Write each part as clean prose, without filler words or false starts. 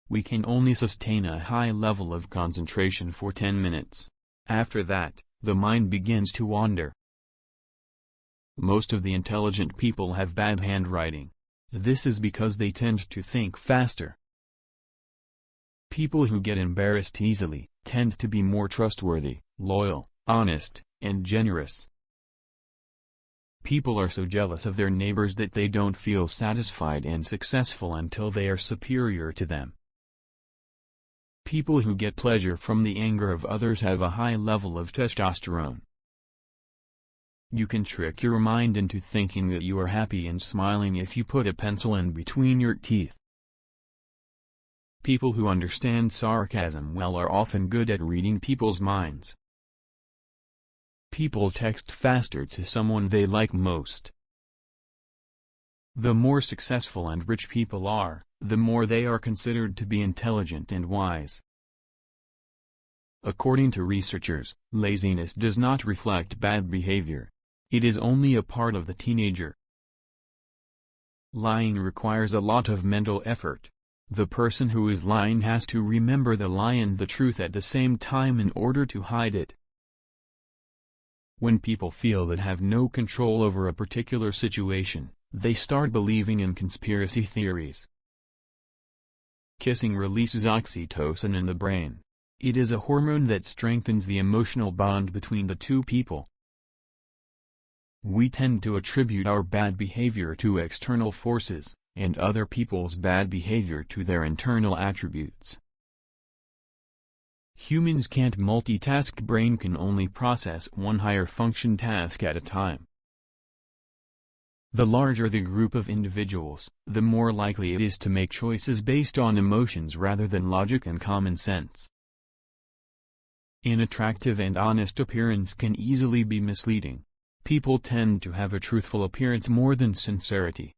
We can only sustain a high level of concentration for 10 minutes. After that, the mind begins to wander. Most of the intelligent people have bad handwriting. This is because they tend to think faster. People who get embarrassed easily tend to be more trustworthy, loyal, honest, and generous. People are so jealous of their neighbors that they don't feel satisfied and successful until they are superior to them. People who get pleasure from the anger of others have a high level of testosterone. You can trick your mind into thinking that you are happy and smiling if you put a pencil in between your teeth. People who understand sarcasm well are often good at reading people's minds. People text faster to someone they like most. The more successful and rich people are, the more they are considered to be intelligent and wise. According to researchers, laziness does not reflect bad behavior. It is only a part of the teenager. Lying requires a lot of mental effort. The person who is lying has to remember the lie and the truth at the same time in order to hide it. When people feel they have no control over a particular situation, they start believing in conspiracy theories. Kissing releases oxytocin in the brain. It is a hormone that strengthens the emotional bond between the two people. We tend to attribute our bad behavior to external forces, and other people's bad behavior to their internal attributes. Humans can't multitask. Brain can only process one higher function task at a time. The larger the group of individuals, the more likely it is to make choices based on emotions rather than logic and common sense. An attractive and honest appearance can easily be misleading. People tend to have a truthful appearance more than sincerity.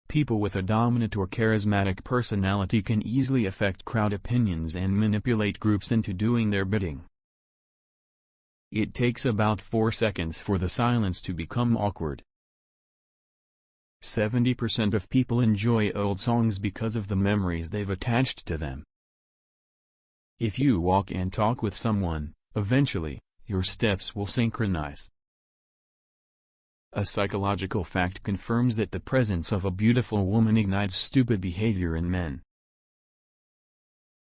People with a dominant or charismatic personality can easily affect crowd opinions and manipulate groups into doing their bidding. It takes about 4 seconds for the silence to become awkward. 70% of people enjoy old songs because of the memories they've attached to them. If you walk and talk with someone, eventually, your steps will synchronize. A psychological fact confirms that the presence of a beautiful woman ignites stupid behavior in men.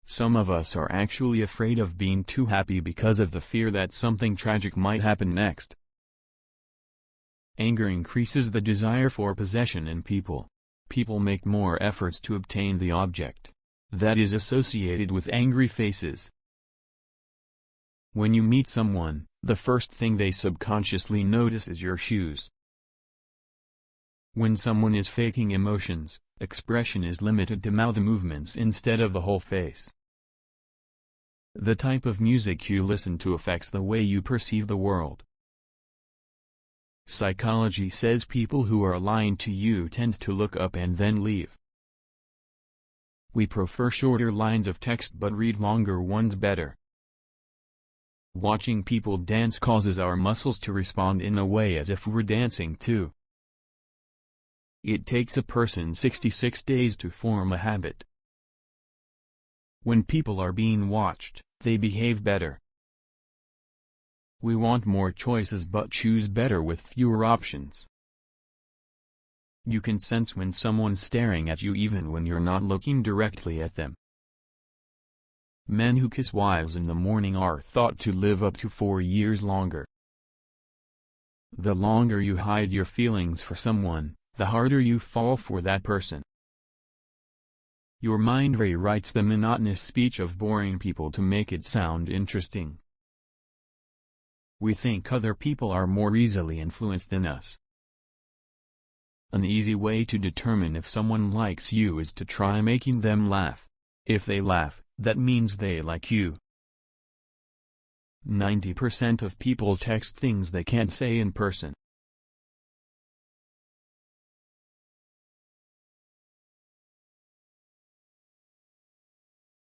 Some of us are actually afraid of being too happy because of the fear that something tragic might happen next. Anger increases the desire for possession in people. People make more efforts to obtain the object that is associated with angry faces. When you meet someone, the first thing they subconsciously notice is your shoes. When someone is faking emotions, expression is limited to mouth movements instead of the whole face. The type of music you listen to affects the way you perceive the world. Psychology says people who are lying to you tend to look up and then leave. We prefer shorter lines of text but read longer ones better. Watching people dance causes our muscles to respond in a way as if we're dancing too. It takes a person 66 days to form a habit. When people are being watched, they behave better. We want more choices but choose better with fewer options. You can sense when someone's staring at you even when you're not looking directly at them. Men who kiss wives in the morning are thought to live up to 4 years longer. The longer you hide your feelings for someone, the harder you fall for that person. Your mind rewrites the monotonous speech of boring people to make it sound interesting. We think other people are more easily influenced than us. An easy way to determine if someone likes you is to try making them laugh. If they laugh, that means they like you. 90% of people text things they can't say in person.